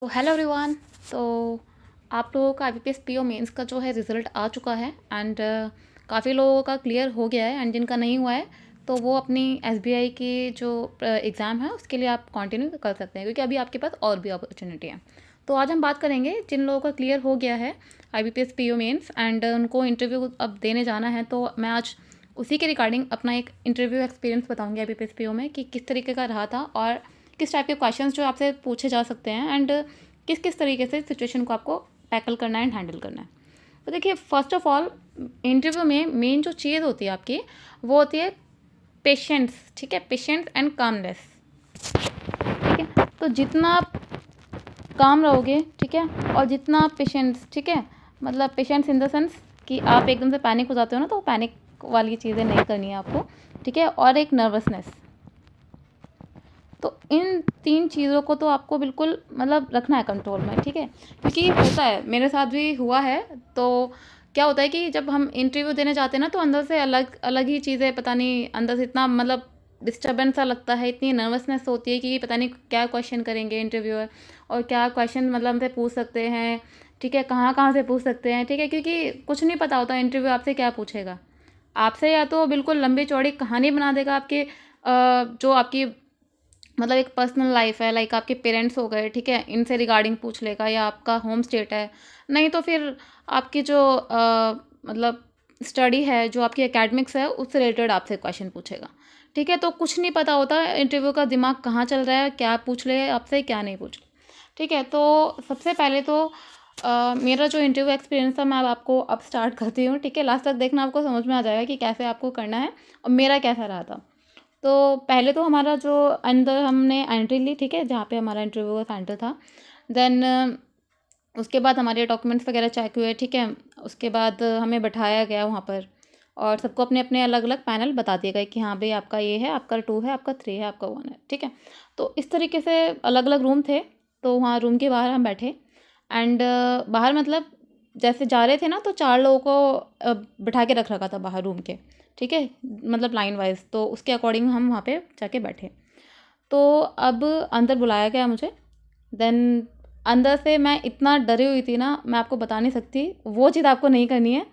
तो hello everyone. तो आप लोगों का आईबीपीएस पीओ मेंस का जो है रिज़ल्ट आ चुका है एंड काफ़ी लोगों का क्लियर हो गया है एंड जिनका नहीं हुआ है तो वो अपनी एसबीआई की जो एग्ज़ाम है उसके लिए आप कंटिन्यू कर सकते हैं क्योंकि अभी आपके पास और भी अपॉर्चुनिटी है। तो आज हम बात करेंगे जिन लोगों का क्लियर हो गया है आईबीपीएस पीओ मेंस एंड उनको इंटरव्यू अब देने जाना है। तो मैं आज उसी के रिगार्डिंग अपना एक इंटरव्यू एक्सपीरियंस बताऊंगी आईबीपीएस पीओ में कि किस तरीके का रहा था और किस टाइप के क्वेश्चंस जो आपसे पूछे जा सकते हैं एंड किस किस तरीके से सिचुएशन को आपको टैकल करना है एंड हैंडल करना है। तो देखिए, फर्स्ट ऑफ ऑल इंटरव्यू में मेन जो चीज़ होती है आपकी वो होती है पेशेंस। ठीक है, पेशेंस एंड कामनेस। ठीक है, तो जितना आप काम रहोगे, ठीक है, और जितना आप पेशेंस, ठीक है, मतलब पेशेंस इन द सेंस कि आप एकदम से पैनिक हो जाते हो ना, तो पैनिक वाली चीज़ें नहीं करनी है आपको। ठीक है, और एक नर्वसनेस। तो इन तीन चीज़ों को तो आपको बिल्कुल मतलब रखना है कंट्रोल में। ठीक है, क्योंकि होता है, मेरे साथ भी हुआ है। तो क्या होता है कि जब हम इंटरव्यू देने जाते हैं ना तो अंदर से अलग अलग ही चीज़ें, पता नहीं अंदर से इतना मतलब डिस्टर्बेंस सा लगता है, इतनी नर्वसनेस होती है कि पता नहीं क्या क्वेश्चन करेंगे इंटरव्यूअर और क्या क्वेश्चन मतलब हमसे पूछ सकते हैं। ठीक है, कहाँ कहाँ से पूछ सकते हैं। ठीक है, क्योंकि कुछ नहीं पता होता इंटरव्यू आपसे क्या पूछेगा। आपसे या तो बिल्कुल लंबी चौड़ी कहानी बना देगा आपके जो आपकी मतलब एक पर्सनल लाइफ है, लाइक आपके पेरेंट्स हो गए, ठीक है, इनसे रिगार्डिंग पूछ लेगा, या आपका होम स्टेट है। नहीं तो फिर आपकी जो मतलब स्टडी है, जो आपकी एकेडमिक्स है, उससे रिलेटेड आपसे क्वेश्चन पूछेगा। ठीक है, तो कुछ नहीं पता होता इंटरव्यू का दिमाग कहाँ चल रहा है, क्या पूछ ले आपसे, क्या नहीं पूछ ले। ठीक है, तो सबसे पहले तो मेरा जो इंटरव्यू एक्सपीरियंस था मैं अब आपको अब स्टार्ट करती हूँ। ठीक है, लास्ट तक देखना, आपको समझ में आ जाएगा कि कैसे आपको करना है और मेरा कैसा रहा था। तो पहले तो हमारा जो अंदर हमने एंट्री ली, ठीक है, जहाँ पे हमारा इंटरव्यू का सेंटर था। देन उसके बाद हमारे डॉक्यूमेंट्स वगैरह चेक हुए। ठीक है, उसके बाद हमें बैठाया गया वहाँ पर और सबको अपने अपने अलग अलग पैनल बता दिए गए कि हाँ भाई, आपका ये है, आपका 2 है, आपका 3 है, आपका 1 है। ठीक है, तो इस तरीके से अलग अलग रूम थे। तो वहाँ रूम के बाहर हम बैठे एंड बाहर मतलब जैसे जा रहे थे ना तो 4 लोगों को बिठा के रख रखा था बाहर रूम के। ठीक है, मतलब लाइन वाइज, तो उसके अकॉर्डिंग हम वहाँ पे जाके बैठे। तो अब अंदर बुलाया गया मुझे। देन अंदर से मैं इतना डरी हुई थी ना, मैं आपको बता नहीं सकती। वो चीज़ आपको नहीं करनी है।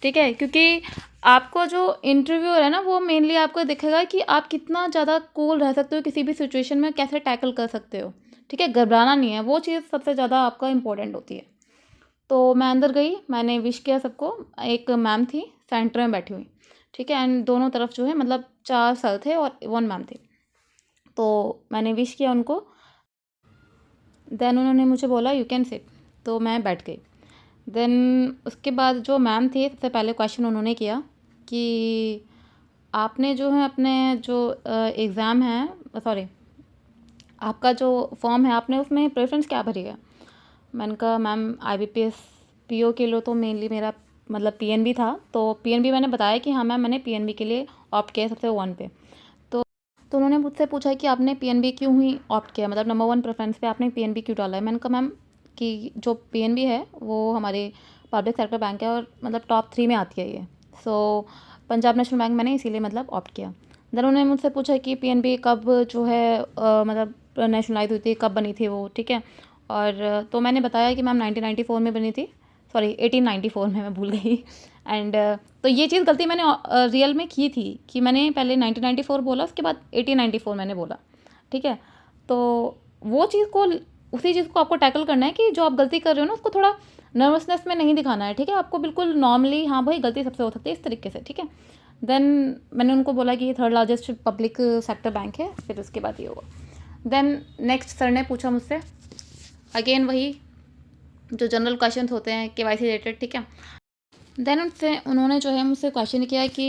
ठीक है, क्योंकि आपको जो इंटरव्यूअर है ना, वो मेनली आपको दिखेगा कि आप कितना ज़्यादा कूल रह सकते हो किसी भी सिचुएशन में, कैसे टैकल कर सकते हो। ठीक है, घबराना नहीं है, वो चीज़ सबसे ज़्यादा आपका इंपॉर्टेंट होती है। तो मैं अंदर गई, मैंने विश किया सबको। एक मैम थी सेंटर में बैठी हुई। ठीक है, एंड दोनों तरफ जो है मतलब 4 सर थे और 1 मैम थी। तो मैंने विश किया उनको। देन उन्होंने मुझे बोला यू कैन सिट। तो मैं बैठ गई। देन उसके बाद जो मैम थी, सबसे पहले क्वेश्चन उन्होंने किया कि आपने जो है अपने जो एग्ज़ाम है, सॉरी, आपका जो फॉर्म है, आपने उसमें प्रेफरेंस क्या भरी है। मैंने कहा मैम आईबीपीएस पीओ के लिए तो मेनली मेरा मतलब पीएनबी था। तो पीएनबी मैंने बताया कि हाँ मैम, मैंने पीएनबी के लिए ऑप्ट किया सबसे 1 पे। तो उन्होंने मुझसे पूछा कि आपने पीएनबी क्यों ही ऑप्ट किया, मतलब नंबर 1 प्रेफरेंस पे आपने पीएनबी क्यों डाला है। मैंने कहा मैम कि जो पीएनबी है वो हमारे पब्लिक सेक्टर बैंक है और मतलब टॉप 3 में आती है ये। सो पंजाब नेशनल बैंक मैंने इसीलिए मतलब ऑप्ट किया। देन उन्होंने मुझसे पूछा कि पीएनबी कब जो है मतलब नेशनलाइज हुई थी, कब बनी थी वो। ठीक है, और तो मैंने बताया कि मैम 1994 में बनी थी, सॉरी 1894 में, मैं भूल गई। एंड तो ये चीज़ गलती मैंने रियल में की थी कि मैंने पहले 1994 बोला, उसके बाद 1894 मैंने बोला। ठीक है, तो वो चीज़ को, उसी चीज़ को आपको टैकल करना है कि जो आप गलती कर रहे हो ना उसको थोड़ा नर्वसनेस में नहीं दिखाना है। ठीक है, आपको बिल्कुल नॉर्मली, हाँ भाई गलती सबसे हो सकती है, इस तरीके से। ठीक है, देन मैंने उनको बोला कि ये 3rd largest public sector bank है, फिर उसके बाद ये होगा। देन नेक्स्ट सर ने पूछा मुझसे अगेन वही जो जनरल क्वेश्चन होते हैं केवाईसी रिलेटेड। ठीक है, देन उनसे उन्होंने जो है मुझसे क्वेश्चन किया कि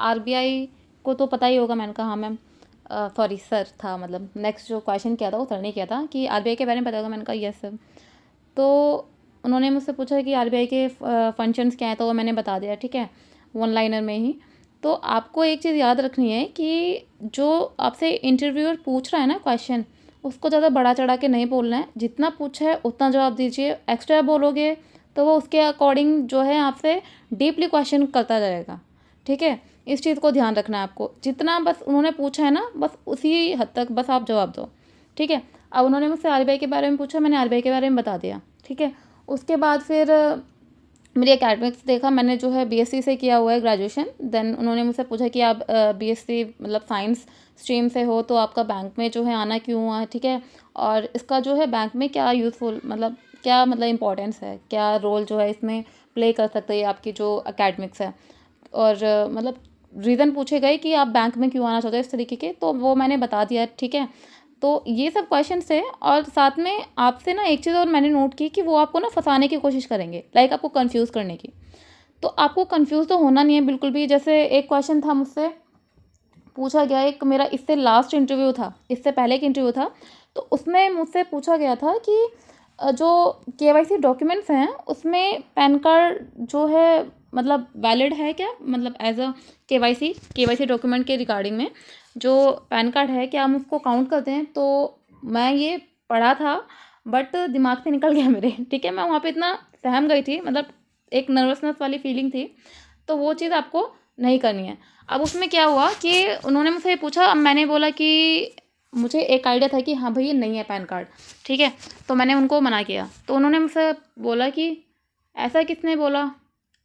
आरबीआई को तो पता ही होगा। मैंने कहा हाँ मैम, सॉरी सर था, मतलब नेक्स्ट जो क्वेश्चन किया था वो सर ने किया था कि आरबीआई के बारे में पता होगा। मैंने कहा यस सर। तो उन्होंने मुझसे पूछा कि आरबीआई के फंक्शंस क्या हैं, तो वो मैंने बता दिया। ठीक है, 1 लाइनर में ही। तो आपको एक चीज़ याद रखनी है कि जो आपसे इंटरव्यूअर पूछ रहा है ना क्वेश्चन, उसको ज़्यादा बढ़ा चढ़ा के नहीं बोलना है। जितना पूछा है उतना जवाब दीजिए। एक्स्ट्रा बोलोगे तो वो उसके अकॉर्डिंग जो है आपसे डीपली क्वेश्चन करता जाएगा। ठीक है, इस चीज़ को ध्यान रखना है आपको। जितना बस उन्होंने पूछा है ना, बस उसी हद तक बस आप जवाब दो। ठीक है, अब उन्होंने मुझसे आरबीआई के बारे में पूछा, मैंने आरबीआई के बारे में बता दिया, ठीक है। उसके बाद फिर मेरी एकेडमिक्स देखा, मैंने जो है बीएससी से किया हुआ है ग्रेजुएशन। देन उन्होंने मुझसे पूछा कि आप बीएससी मतलब साइंस स्ट्रीम से हो तो आपका बैंक में जो है आना क्यों हुआ, ठीक है, और इसका जो है बैंक में क्या यूज़फुल मतलब क्या मतलब इम्पोर्टेंस है, क्या रोल जो है इसमें प्ले कर सकते हैं आपकी जो एकेडमिक्स है, और मतलब रीज़न पूछे गए कि आप बैंक में क्यों आना चाहते हो इस तरीके के, तो वो मैंने बता दिया, ठीक है। तो ये सब क्वेश्चन थे, और साथ में आपसे ना एक चीज़ और मैंने नोट की कि वो आपको ना फंसाने की कोशिश करेंगे, लाइक आपको कंफ्यूज करने की। तो आपको कंफ्यूज तो होना नहीं है बिल्कुल भी। जैसे एक क्वेश्चन था मुझसे पूछा गया, एक मेरा इससे लास्ट इंटरव्यू था, इससे पहले का इंटरव्यू था, तो उसमें मुझसे पूछा गया था कि जो केवाईसी डॉक्यूमेंट्स हैं उसमें पैन कार्ड जो है मतलब वैलिड है क्या, मतलब एज अ केवाईसी डॉक्यूमेंट के रिगार्डिंग में जो पैन कार्ड है क्या हम उसको काउंट करते हैं। तो मैं ये पढ़ा था बट दिमाग से निकल गया मेरे, ठीक है। मैं वहाँ पे इतना सहम गई थी, मतलब एक नर्वसनेस वाली फीलिंग थी, तो वो चीज़ आपको नहीं करनी है। अब उसमें क्या हुआ कि उन्होंने मुझसे पूछा, अब मैंने बोला कि मुझे एक आइडिया था कि हाँ भाई ये नहीं है पैन कार्ड, ठीक है, तो मैंने उनको मना किया। तो उन्होंने मुझसे बोला कि ऐसा किसने बोला,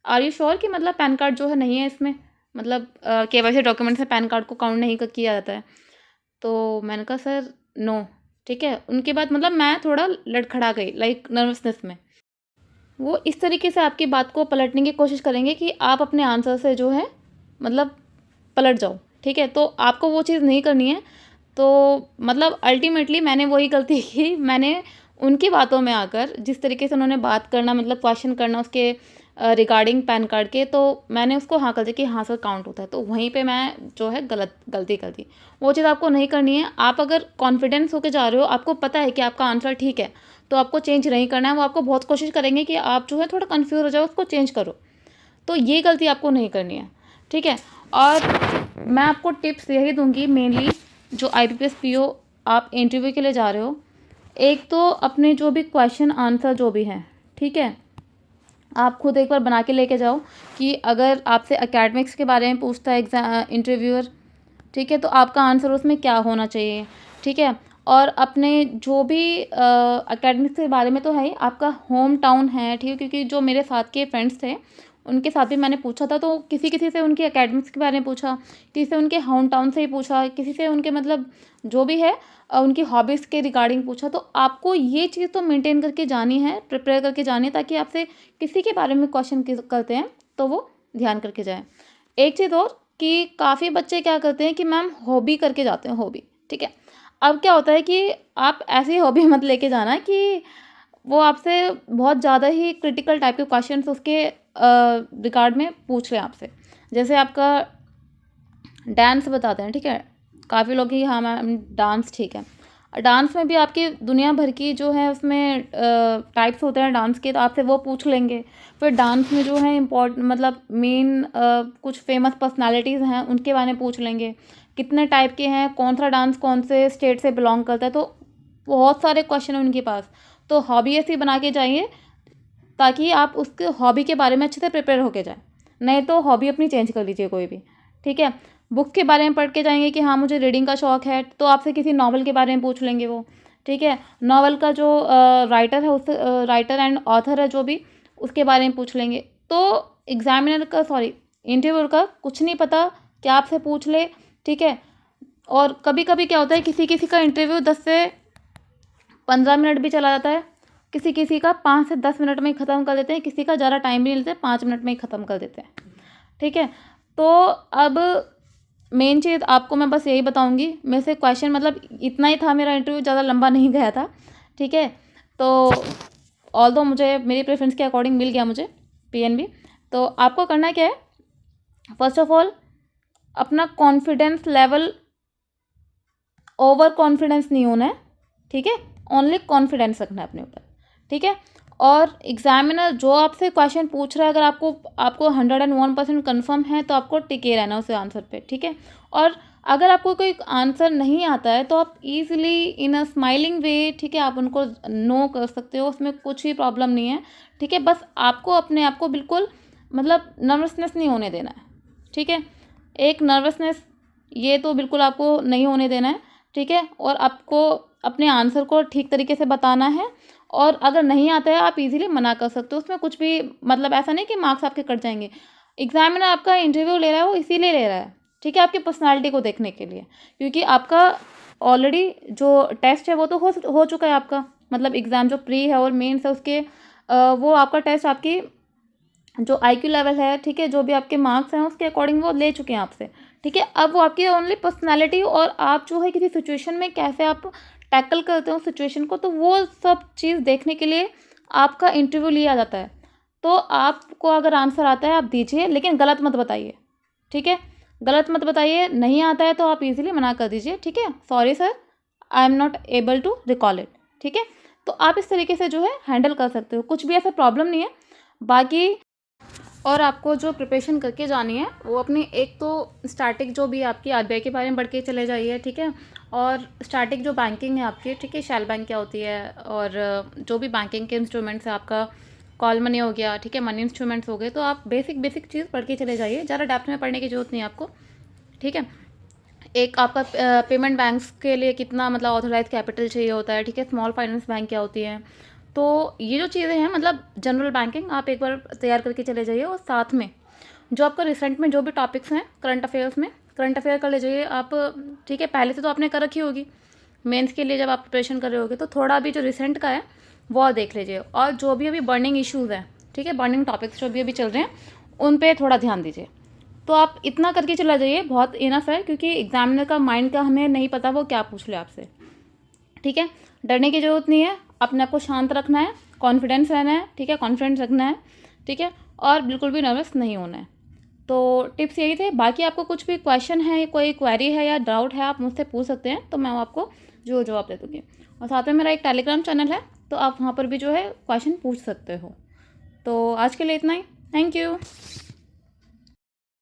आर यू श्योर कि मतलब पैन कार्ड जो है नहीं है इसमें, मतलब केवाईसी डॉक्यूमेंट से पैन कार्ड को काउंट नहीं किया जाता है। तो मैंने कहा सर नो, ठीक है। उनके बाद मतलब मैं थोड़ा लड़खड़ा गई, लाइक नर्वसनेस में। वो इस तरीके से आपकी बात को पलटने की कोशिश करेंगे कि आप अपने आंसर से जो है मतलब पलट जाओ, ठीक है। तो आपको वो चीज़ नहीं करनी है। तो मतलब अल्टीमेटली मैंने वही गलती की, मैंने उनकी बातों में आकर जिस तरीके से उन्होंने बात करना मतलब क्वेश्चन करना उसके रिगार्डिंग पैन कार्ड के, तो मैंने उसको हाँ कर दिया कि हाँ सर काउंट होता है। तो वहीं पे मैं जो है गलती कर दी। वो चीज़ आपको नहीं करनी है। आप अगर कॉन्फिडेंस होकर जा रहे हो, आपको पता है कि आपका आंसर ठीक है, तो आपको चेंज नहीं करना है। वो आपको बहुत कोशिश करेंगे कि आप जो है थोड़ा कन्फ्यूज हो जाओ, उसको चेंज करो। तो ये गलती आपको नहीं करनी है, ठीक है। और मैं आपको टिप्स यही दूंगी मेनली, जो आईबीपीएस पीओ आप इंटरव्यू के लिए जा रहे हो, एक तो अपने जो भी क्वेश्चन आंसर जो भी हैं, ठीक है, आप खुद एक बार बना के लेके जाओ कि अगर आपसे एकेडमिक्स के बारे में पूछता है इंटरव्यूअर, ठीक है, तो आपका आंसर उसमें क्या होना चाहिए, ठीक है। और अपने जो भी एकेडमिक्स के बारे में तो है ही, आपका होम टाउन है, ठीक है, क्योंकि जो मेरे साथ के फ्रेंड्स थे उनके साथ भी मैंने पूछा था, तो किसी किसी से उनके एकेडमिक्स के बारे में पूछा, किसी से उनके होम टाउन से ही पूछा, किसी से उनके मतलब जो भी है उनकी हॉबीज़ के रिगार्डिंग पूछा। तो आपको ये चीज़ तो मेंटेन करके जानी है, प्रिपेयर करके जानी है, ताकि आपसे किसी के बारे में क्वेश्चन करते हैं तो वो ध्यान करके जाएँ। एक चीज़ और कि काफ़ी बच्चे क्या करते हैं कि मैम हॉबी करके जाते हैं, हॉबी, ठीक है। अब क्या होता है कि आप ऐसी हॉबी मत लेके जाना कि वो आपसे बहुत ज़्यादा ही क्रिटिकल टाइप के क्वेश्चंस उसके रिगार्ड में पूछ रहे हैं आपसे। जैसे आपका डांस बताते हैं, ठीक है, काफ़ी लोग ही हाँ मैम डांस, ठीक है। डांस में भी आपकी दुनिया भर की जो है उसमें टाइप्स होते हैं डांस के, तो आपसे वो पूछ लेंगे। फिर डांस में जो है मतलब मेन कुछ फेमस पर्सनालिटीज़ हैं उनके बारे में पूछ लेंगे, कितने टाइप के हैं, कौन सा डांस कौन से स्टेट से बिलोंग करता है। तो बहुत सारे क्वेश्चन हैं उनके पास। तो हॉबी ऐसी बना के जाइए ताकि आप उसके हॉबी के बारे में अच्छे से प्रिपेयर होके जाएँ। नहीं तो हॉबी अपनी चेंज कर लीजिए कोई भी, ठीक है। बुक के बारे में पढ़ के जाएँगे कि हाँ मुझे रीडिंग का शौक है, तो आपसे किसी नॉवल के बारे में पूछ लेंगे वो, ठीक है। नॉवल का जो राइटर है उससे राइटर एंड ऑथर है जो भी, उसके बारे में पूछ लेंगे। तो इंटरव्यूअर का कुछ नहीं पता, क्या आपसे पूछ ले, ठीक है। और कभी-कभी क्या होता है किसी-किसी का इंटरव्यू 10 से 15 मिनट भी चला जाता है, किसी-किसी का 5 से 10 मिनट में ही ख़त्म कर देते हैं, किसी का ज़्यादा टाइम भी नहीं लेते, 5 मिनट में ही ख़त्म कर देते हैं, ठीक है। तो अब मेन चीज़ आपको मैं बस यही बताऊँगी, मेरे से क्वेश्चन मतलब इतना ही था, मेरा इंटरव्यू ज़्यादा लंबा नहीं गया था, ठीक है। तो ऑल्दो मुझे मेरी प्रेफ़रेंस के अकॉर्डिंग मिल गया मुझे पीएनबी। तो आपको करना क्या है, फर्स्ट ऑफ ऑल अपना कॉन्फिडेंस लेवल ओवर कॉन्फिडेंस नहीं होना है, ठीक है, ओनली कॉन्फिडेंस रखना है अपने ऊपर, ठीक है। और एग्जामिनर जो आपसे क्वेश्चन पूछ रहा है, अगर आपको 101% कन्फर्म है तो आपको टिके रहना उस आंसर पे, ठीक है। और अगर आपको कोई आंसर नहीं आता है तो आप इजीली इन अ स्माइलिंग वे, ठीक है, आप उनको नो कर सकते हो, उसमें कुछ भी प्रॉब्लम नहीं है, ठीक है। बस आपको अपने आप को बिल्कुल मतलब नर्वसनेस नहीं होने देना है, ठीक है। एक नर्वसनेस ये तो बिल्कुल आपको नहीं होने देना है, ठीक है, और आपको अपने आंसर को ठीक तरीके से बताना है, और अगर नहीं आता है आप इजीली मना कर सकते हो। उसमें कुछ भी मतलब ऐसा नहीं कि मार्क्स आपके कट जाएंगे। एग्जामिनर आपका इंटरव्यू ले रहा है, वो इसीलिए ले रहा है, ठीक है, आपकी पर्सनालिटी को देखने के लिए, क्योंकि आपका ऑलरेडी जो टेस्ट है वो तो हो चुका है आपका, मतलब एग्ज़ाम जो प्री है और मेंस है उसके वो आपका टेस्ट आपकी जो आईक्यू लेवल है, ठीक है, जो भी आपके मार्क्स हैं उसके अकॉर्डिंग वो ले चुके हैं आपसे, ठीक है। अब वो आपकी ओनली पर्सनालिटी और आप जो है किसी सिचुएशन में कैसे आप टैकल करते हो सिचुएशन को, तो वो सब चीज़ देखने के लिए आपका इंटरव्यू लिया जाता है। तो आपको अगर आंसर आता है आप दीजिए, लेकिन गलत मत बताइए, ठीक है, गलत मत बताइए। नहीं आता है तो आप इजीली मना कर दीजिए, ठीक है, sorry sir, I am not able to recall it, ठीक है। तो आप इस तरीके से जो है हैंडल कर सकते हो, कुछ भी ऐसा प्रॉब्लम नहीं है। बाकी और आपको जो प्रिपरेशन करके जानी है वो अपनी एक तो स्टैटिक जो भी आपकी आरबीआई के बारे में बढ़ के चले जाइए, ठीक है, और स्टैटिक जो बैंकिंग है आपकी, ठीक है, शेल बैंक क्या होती है, और जो भी बैंकिंग के इंस्ट्रूमेंट्स है, आपका कॉल मनी हो गया, ठीक है, मनी इंस्ट्रूमेंट्स हो गए, तो आप बेसिक बेसिक चीज़ पढ़ के चले जाइए, ज़्यादा डेप्थ में पढ़ने की जरूरत नहीं है आपको, ठीक है। एक आपका पेमेंट बैंक्स के लिए कितना मतलब ऑथोराइज कैपिटल चाहिए होता है, ठीक है, स्मॉल फाइनेंस बैंक क्या होती है, तो ये जो चीज़ें हैं मतलब जनरल बैंकिंग आप एक बार तैयार करके चले जाइए, और साथ में जो आपका रिसेंट में जो भी टॉपिक्स हैं करंट अफेयर्स में, करंट अफेयर कर ले जाइए आप, ठीक है, पहले से तो आपने कर रखी होगी मेंस के लिए जब आप प्रिपरेशन कर रहे होगे, तो थोड़ा भी जो रिसेंट का है वो देख लीजिए, और जो भी अभी बर्निंग इश्यूज़ हैं, ठीक है, बर्निंग टॉपिक्स जो भी अभी चल रहे हैं उन पे थोड़ा ध्यान दीजिए। तो आप इतना करके चला जाइए, बहुत इनफ है, क्योंकि एग्जामिनर का माइंड का हमें नहीं पता वो क्या पूछ ले आपसे, ठीक है। डरने की ज़रूरत नहीं है, अपने आप को शांत रखना है, कॉन्फिडेंस रहना है, ठीक है, कॉन्फिडेंस रखना है, ठीक है, और बिल्कुल भी नर्वस नहीं होना है। तो टिप्स यही थे। बाकी आपको कुछ भी क्वेश्चन है, कोई क्वेरी है या डाउट है, आप मुझसे पूछ सकते हैं, तो मैं आपको जो जवाब दे दूँगी। और साथ में मेरा एक टेलीग्राम चैनल है, तो आप वहाँ पर भी जो है क्वेश्चन पूछ सकते हो। तो आज के लिए इतना ही, थैंक यू।